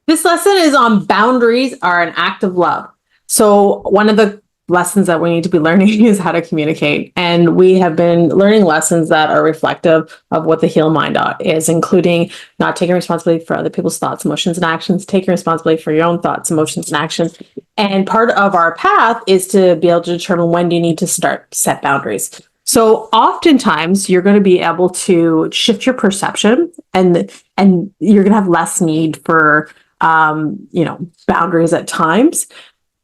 This lesson is on boundaries are an act of love. So, one of the lessons that we need to be learning is how to communicate. And we have been learning lessons that are reflective of what the heal mind is, including not taking responsibility for other people's thoughts, emotions, and actions, taking responsibility for your own thoughts, emotions, and actions. And part of our path is to be able to determine when do you need to start set boundaries. So oftentimes you're going to be able to shift your perception and you're going to have less need for boundaries at times.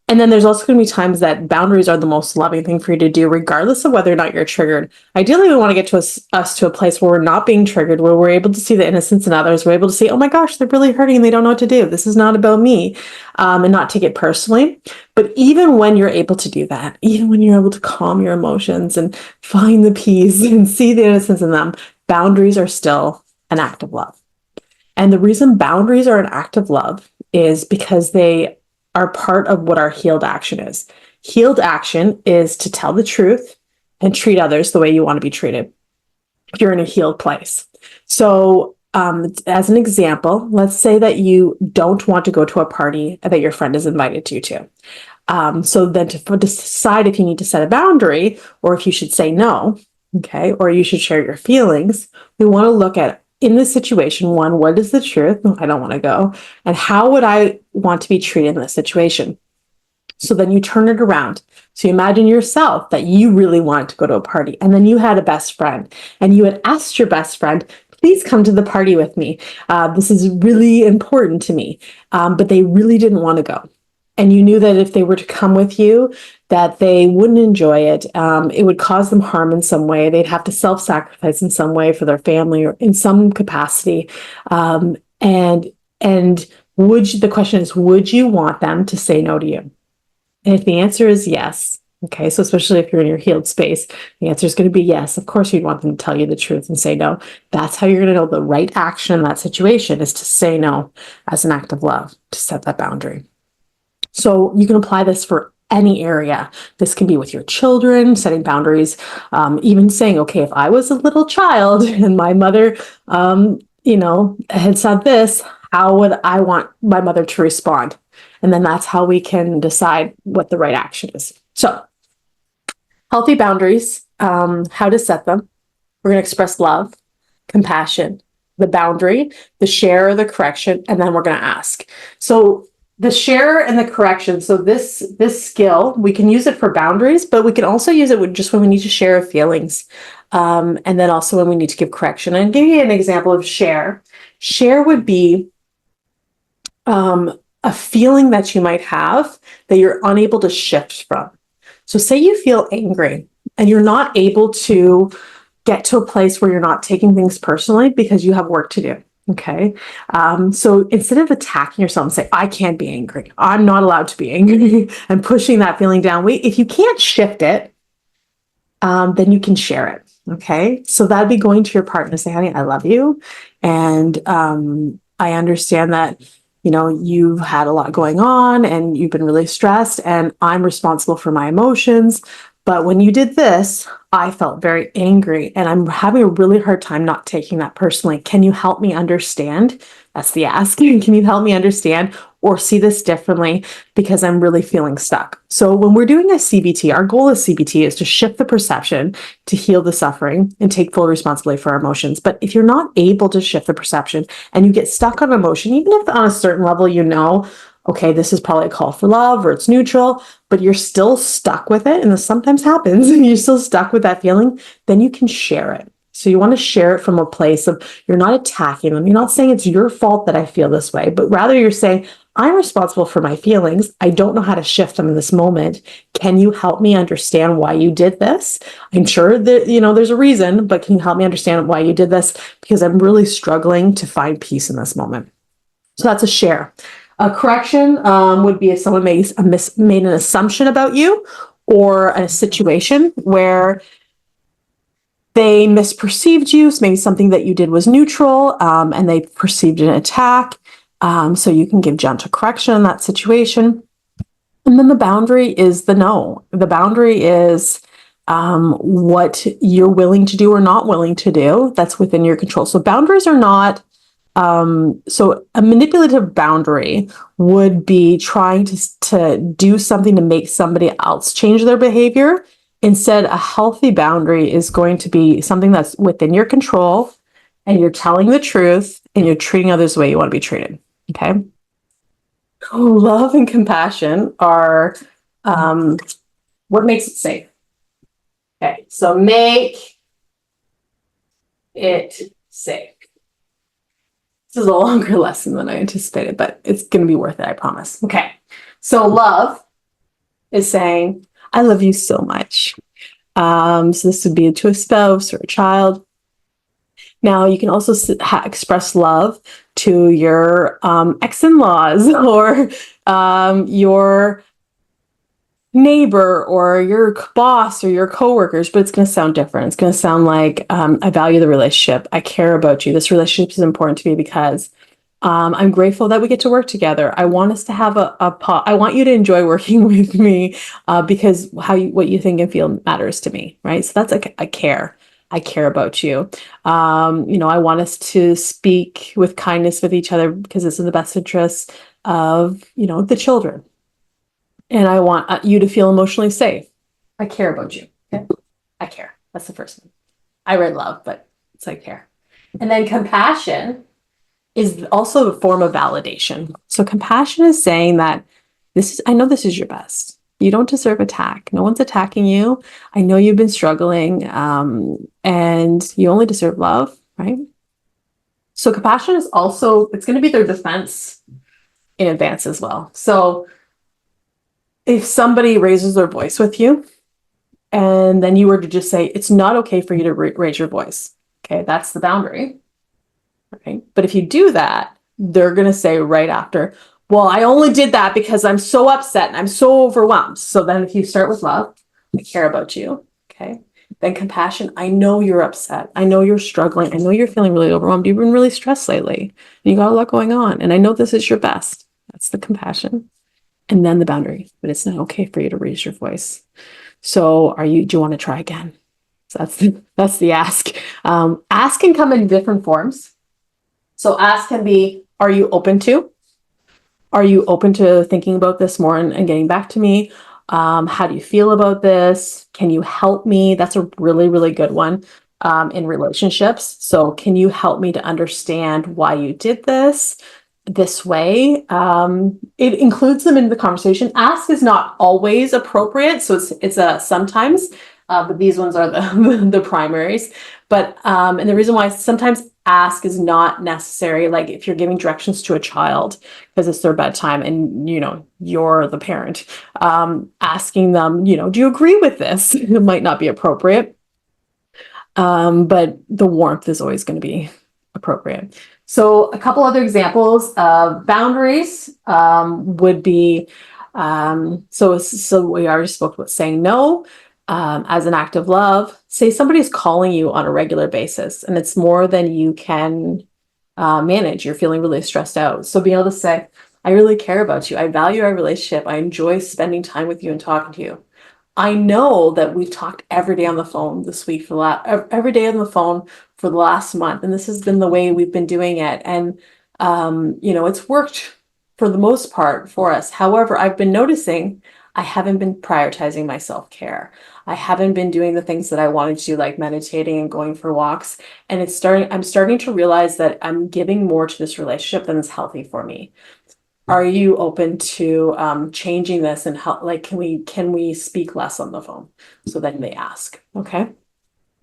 And then there's also going to be times that boundaries are the most loving thing for you to do, regardless of whether or not you're triggered. Ideally, we want to get to us to a place where we're not being triggered, where we're able to see the innocence in others. We're able to say, oh my gosh, they're really hurting and they don't know what to do. This is not about me, and not take it personally. But even when you're able to do that, even when you're able to calm your emotions and find the peace and see the innocence in them, boundaries are still an act of love. And the reason boundaries are an act of love is because they are part of what our healed action is. Healed action is to tell the truth and treat others the way you want to be treated if you're in a healed place. So, as an example, let's say that you don't want to go to a party that your friend has invited you to. So then to decide if you need to set a boundary or if you should say no, okay, or you should share your feelings, we want to look at in this situation, one, what is the truth? I don't want to go. And how would I want to be treated in this situation? So then you turn it around. So you imagine yourself that you really wanted to go to a party and then you had a best friend and you had asked your best friend, please come to the party with me. This is really important to me. But they really didn't want to go. And you knew that if they were to come with you, that they wouldn't enjoy it. It would cause them harm in some way. They'd have to self-sacrifice in some way for their family or in some capacity. And the question is, would you want them to say no to you? And if the answer is yes, okay, so especially if you're in your healed space, the answer is going to be yes. Of course, you'd want them to tell you the truth and say no. That's how you're going to know the right action in that situation is to say no as an act of love, to set that boundary. So you can apply this for any area. This can be with your children, setting boundaries, even saying, okay, if I was a little child and my mother, had said this, how would I want my mother to respond? And then that's how we can decide what the right action is. So healthy boundaries, how to set them. We're going to express love, compassion, the boundary, the share, the correction, and then we're going to ask. So the share and the correction. So this skill, we can use it for boundaries, but we can also use it just when we need to share feelings. And then also when we need to give correction. And I'll give you an example of share. Share would be a feeling that you might have that you're unable to shift from. So say you feel angry and you're not able to get to a place where you're not taking things personally because you have work to do. Okay. So instead of attacking yourself and say, I can't be angry, I'm not allowed to be angry and pushing that feeling down. If you can't shift it, then you can share it. Okay. So that'd be going to your partner and say, honey, I love you. And, I understand that, you've had a lot going on and you've been really stressed and I'm responsible for my emotions. But when you did this, I felt very angry and I'm having a really hard time not taking that personally. Can you help me understand? That's the ask. Can you help me understand or see this differently because I'm really feeling stuck? So when we're doing a CBT, our goal as CBT is to shift the perception, to heal the suffering and take full responsibility for our emotions. But if you're not able to shift the perception and you get stuck on emotion, even if on a certain level, okay, this is probably a call for love or it's neutral, but you're still stuck with it. And this sometimes happens and you're still stuck with that feeling, then you can share it. So you want to share it from a place of you're not attacking them. You're not saying it's your fault that I feel this way, but rather you're saying, I'm responsible for my feelings. I don't know how to shift them in this moment. Can you help me understand why you did this? I'm sure that, there's a reason, but can you help me understand why you did this? Because I'm really struggling to find peace in this moment. So that's a share. A correction would be if someone made an assumption about you or a situation where they misperceived you. So maybe something that you did was neutral and they perceived an attack. So you can give gentle correction in that situation. And then the boundary is the no. The boundary is what you're willing to do or not willing to do. That's within your control. So boundaries are not So a manipulative boundary would be trying to do something to make somebody else change their behavior. Instead, a healthy boundary is going to be something that's within your control, and you're telling the truth, and you're treating others the way you want to be treated. Okay. Love and compassion are what makes it safe. Okay, so make it safe. This is a longer lesson than I anticipated, but it's going to be worth it, I promise. Okay, so love is saying, I love you so much. So this would be to a spouse or a child. Now, you can also express love to your ex-in-laws or your neighbor or your boss or your coworkers, but it's going to sound different. It's going to sound like, I value the relationship. I care about you. This relationship is important to me because I'm grateful that we get to work together. I want us to have I want you to enjoy working with me because what you think and feel matters to me, right? So that's like a care. I care about you. I want us to speak with kindness with each other because this is in the best interest of, the children. And I want you to feel emotionally safe. I care about you. Okay? I care. That's the first one. I read love, but it's like care. And then compassion is also a form of validation. So compassion is saying that I know this is your best. You don't deserve attack. No one's attacking you. I know you've been struggling, and you only deserve love, right? So compassion is also, it's going to be their defense in advance as well. So if somebody raises their voice with you, and then you were to just say, it's not okay for you to raise your voice. Okay, that's the boundary. Right? But if you do that, they're going to say right after, well, I only did that because I'm so upset and I'm so overwhelmed. So then if you start with love, I care about you. Okay. Then compassion, I know you're upset. I know you're struggling. I know you're feeling really overwhelmed. You've been really stressed lately. And you got a lot going on. And I know this is your best. That's the compassion. And then the boundary, but it's not okay for you to raise your voice. So do you want to try again? So that's the ask. Ask can come in different forms. So ask can be, are you open to? Are you open to thinking about this more and getting back to me? How do you feel about this? Can you help me? That's a really, really good one in relationships. So can you help me to understand why you did this way? It includes them in the conversation. Ask is not always appropriate. So it's a sometimes, but these ones are the primaries. But and the reason why sometimes ask is not necessary, like if you're giving directions to a child because it's their bedtime and you're the parent, asking them, do you agree with this? It might not be appropriate, but the warmth is always going to be appropriate. So a couple other examples of boundaries would be, so we already spoke about saying no. As an act of love, say somebody's calling you on a regular basis and it's more than you can manage. You're feeling really stressed out. So being able to say, I really care about you. I value our relationship. I enjoy spending time with you and talking to you. I know that we've talked every day on the phone this week every day on the phone for the last month. And this has been the way we've been doing it. And, it's worked for the most part for us. However, I've been noticing I haven't been prioritizing my self-care. I haven't been doing the things that I wanted to do, like meditating and going for walks. And I'm starting to realize that I'm giving more to this relationship than is healthy for me. Are you open to changing this and how, like, can we speak less on the phone? So then they ask, okay.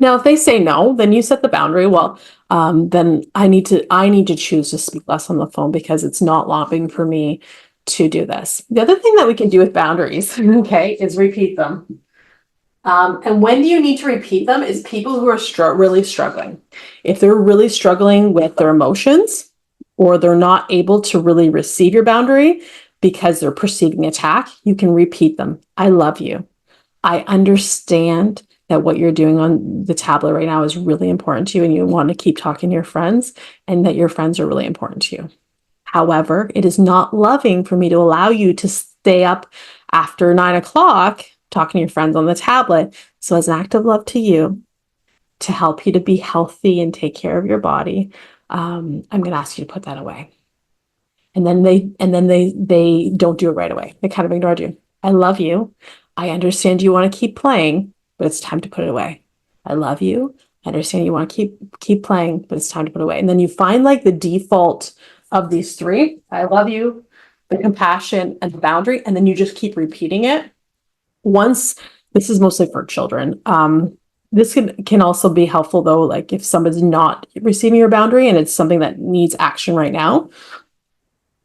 Now, if they say no, then you set the boundary. Well, then I need to choose to speak less on the phone because it's not loving for me to do this. The other thing that we can do with boundaries, okay, is repeat them. And when do you need to repeat them is people who are really struggling. If they're really struggling with their emotions or they're not able to really receive your boundary because they're perceiving attack, you can repeat them. I love you. I understand that what you're doing on the tablet right now is really important to you and you want to keep talking to your friends and that your friends are really important to you. However, it is not loving for me to allow you to stay up after 9 o'clock talking to your friends on the tablet. So as an act of love to you, to help you to be healthy and take care of your body, I'm going to ask you to put that away. And then they don't do it right away. They kind of ignored you. I love you. I understand you want to keep playing, but it's time to put it away. I love you. I understand you want to keep playing, but it's time to put it away. And then you find like the default of these three: I love you, the compassion, and the boundary. And then you just keep repeating it. Once, this is mostly for children. This can also be helpful though, like if somebody's not receiving your boundary and it's something that needs action right now.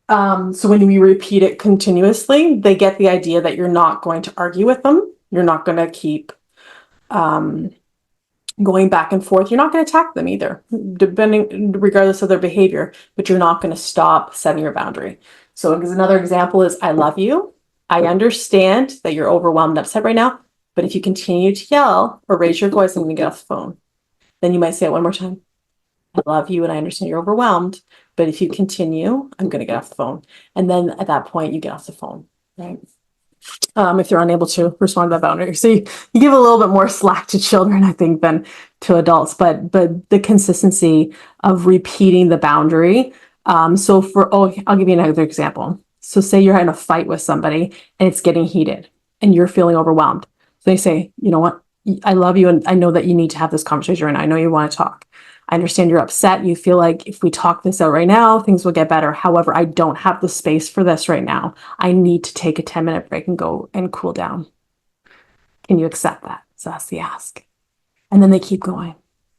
So when we repeat it continuously, they get the idea that you're not going to argue with them. You're not going to keep going back and forth. You're not going to attack them either, regardless of their behavior, but you're not going to stop setting your boundary. So another example is, I love you. I understand that you're overwhelmed and upset right now, but if you continue to yell or raise your voice, I'm going to get off the phone. Then you might say it one more time. I love you and I understand you're overwhelmed, but if you continue, I'm going to get off the phone. And then at that point, you get off the phone, right? If they're unable to respond to that boundary. So you give a little bit more slack to children, I think, than to adults, but the consistency of repeating the boundary. I'll give you another example. So say you're having a fight with somebody and it's getting heated and you're feeling overwhelmed. So they say, you know what? I love you and I know that you need to have this conversation right now. I know you want to talk. I understand you're upset. You feel like if we talk this out right now, things will get better. However, I don't have the space for this right now. I need to take a 10-minute break and go and cool down. Can you accept that? So that's the ask. And then they keep going.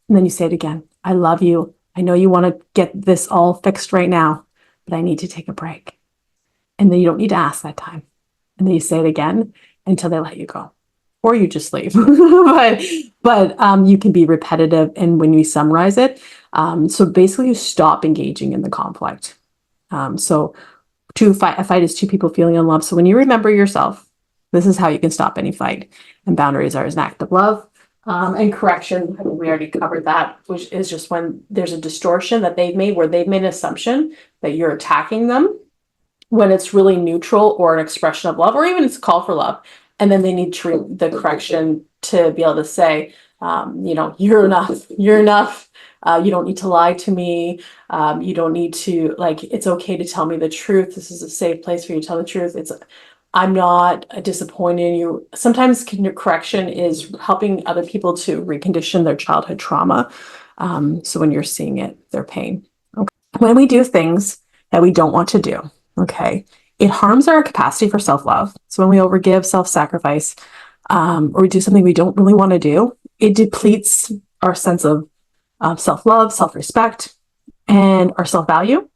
And then you say it again. I love you. I know you want to get this all fixed right now, but I need to take a break. And then you don't need to ask that time. And then you say it again until they let you go. Or you just leave. but you can be repetitive, and when you summarize it, so basically you stop engaging in the conflict. So a fight is two people feeling unloved. So when you remember yourself, this is how you can stop any fight. And boundaries are an act of love. And correction, I think we already covered that, which is just when there's a distortion that they've made, where they've made an assumption that you're attacking them, when it's really neutral or an expression of love, or even it's a call for love. And then they need the correction to be able to say, you're enough. You're enough. You don't need to lie to me. You don't need to, it's okay to tell me the truth. This is a safe place for you to tell the truth. I'm not disappointed in you. Sometimes correction is helping other people to recondition their childhood trauma. So when you're seeing it, their pain. Okay. When we do things that we don't want to do, okay, it harms our capacity for self-love. So when we overgive, self-sacrifice, or we do something we don't really want to do, it depletes our sense of self-love, self-respect, and our self-value.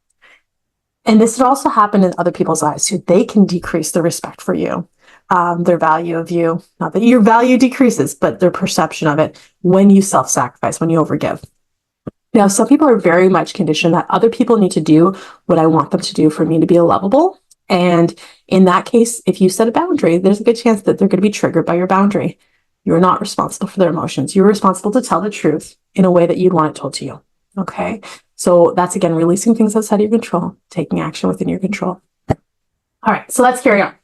And this would also happen in other people's eyes too. They can decrease their respect for you, their value of you. Not that your value decreases, but their perception of it when you self-sacrifice, when you overgive. Now, some people are very much conditioned that other people need to do what I want them to do for me to be lovable. And in that case, if you set a boundary, there's a good chance that they're going to be triggered by your boundary. You're not responsible for their emotions. You're responsible to tell the truth in a way that you'd want it told to you. Okay. So that's, again, releasing things outside of your control, taking action within your control. All right. So let's carry on.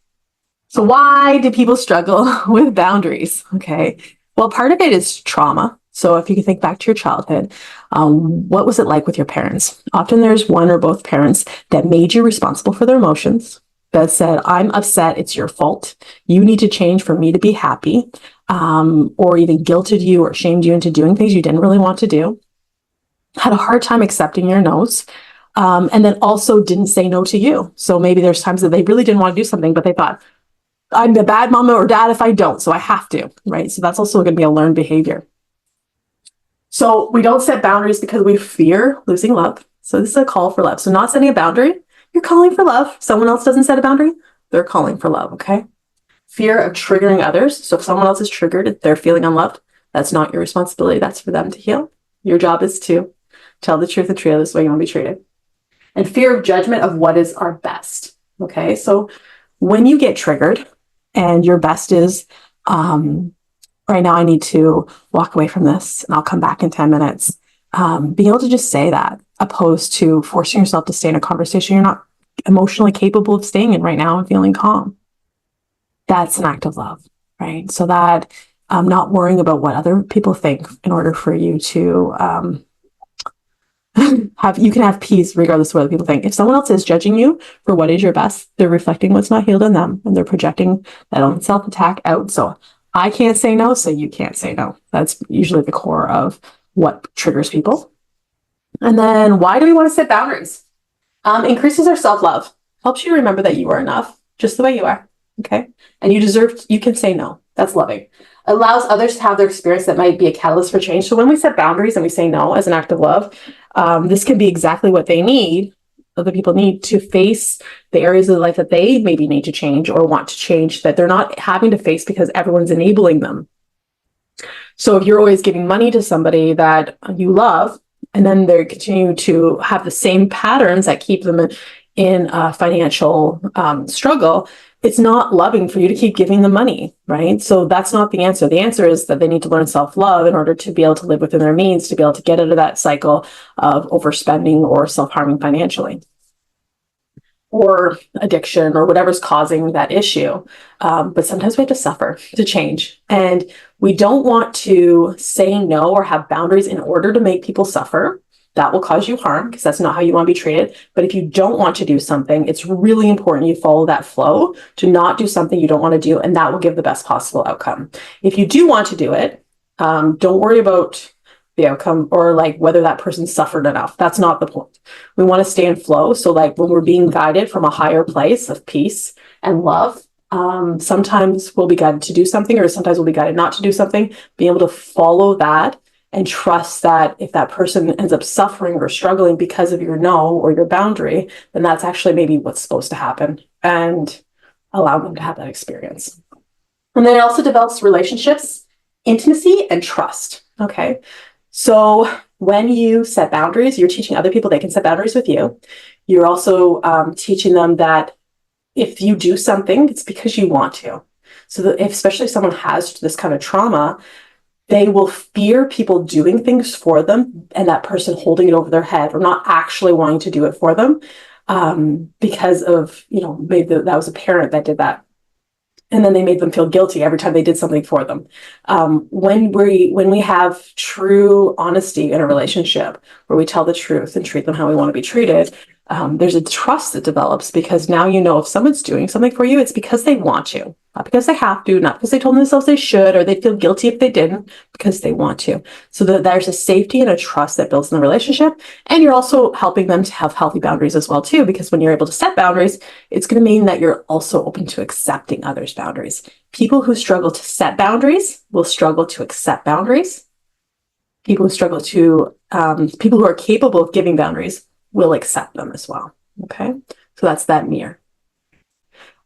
So why do people struggle with boundaries? Okay. Well, part of it is trauma. So if you can think back to your childhood, what was it like with your parents? Often there's one or both parents that made you responsible for their emotions, that said, I'm upset, it's your fault. You need to change for me to be happy, or even guilted you or shamed you into doing things you didn't really want to do. Had a hard time accepting your no's, and then also didn't say no to you. So maybe there's times that they really didn't want to do something, but they thought, I'm the bad mama or dad if I don't, so I have to, right? So that's also going to be a learned behavior. So we don't set boundaries because we fear losing love. So this is a call for love. So not setting a boundary, you're calling for love. Someone else doesn't set a boundary, they're calling for love, okay? Fear of triggering others. So if someone else is triggered, if they're feeling unloved, that's not your responsibility. That's for them to heal. Your job is to tell the truth and treat others the way you want to be treated. And fear of judgment of what is our best, okay? So when you get triggered and your best is, right now I need to walk away from this and I'll come back in 10 minutes. Being able to just say that, opposed to forcing yourself to stay in a conversation you're not emotionally capable of staying in right now and feeling calm. That's an act of love, right? So that not worrying about what other people think in order for you to You can have peace regardless of what other people think. If someone else is judging you for what is your best, they're reflecting what's not healed in them, and they're projecting that own self-attack out. So I can't say no, so you can't say no. That's usually the core of what triggers people. And then why do we want to set boundaries? Increases our self-love, helps you remember that you are enough, just the way you are, okay? And you can say no. That's loving. Allows others to have their experience that might be a catalyst for change. So when we set boundaries and we say no as an act of love, this can be exactly what they need, other people need to face the areas of life that they maybe need to change or want to change, that they're not having to face because everyone's enabling them. So if you're always giving money to somebody that you love, and then they continue to have the same patterns that keep them in financial struggle, it's not loving for you to keep giving them money, right? So that's not the answer. The answer is that they need to learn self-love in order to be able to live within their means, to be able to get out of that cycle of overspending or self-harming financially, or addiction, or whatever's causing that issue. But sometimes we have to suffer to change. And we don't want to say no or have boundaries in order to make people suffer. That will cause you harm because that's not how you want to be treated. But if you don't want to do something, it's really important you follow that flow to not do something you don't want to do, and that will give the best possible outcome. If you do want to do it, don't worry about the outcome or like whether that person suffered enough. That's not the point. We want to stay in flow. So like when we're being guided from a higher place of peace and love, sometimes we'll be guided to do something, or sometimes we'll be guided not to do something. Being able to follow that and trust that if that person ends up suffering or struggling because of your no or your boundary, then that's actually maybe what's supposed to happen, and allow them to have that experience. And then it also develops relationships, intimacy, and trust. Okay. So when you set boundaries, you're teaching other people they can set boundaries with you. You're also teaching them that if you do something, it's because you want to. So that especially if someone has this kind of trauma, they will fear people doing things for them and that person holding it over their head or not actually wanting to do it for them, because of, maybe that was a parent that did that. And then they made them feel guilty every time they did something for them. When we have true honesty in a relationship where we tell the truth and treat them how we want to be treated, there's a trust that develops, because now if someone's doing something for you, it's because they want to, not because they have to, not because they told themselves they should, or they feel guilty if they didn't, because they want to. So that there's a safety and a trust that builds in the relationship. And you're also helping them to have healthy boundaries as well too, because when you're able to set boundaries, it's going to mean that you're also open to accepting others' boundaries. People who struggle to set boundaries will struggle to accept boundaries. People who are capable of giving boundaries will accept them as well. Okay. So that's that mirror.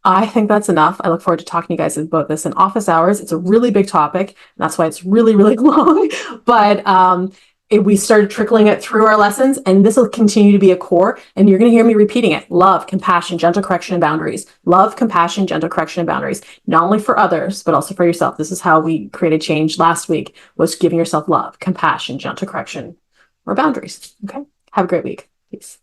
I think that's enough. I look forward to talking to you guys about this in office hours. It's a really big topic, and that's why it's really, really long. But we started trickling it through our lessons, and this will continue to be a core. And you're going to hear me repeating it: love, compassion, gentle correction, and boundaries. Love, compassion, gentle correction, and boundaries. Not only for others, but also for yourself. This is how we created change last week: was giving yourself love, compassion, gentle correction, or boundaries. Okay. Have a great week. Peace.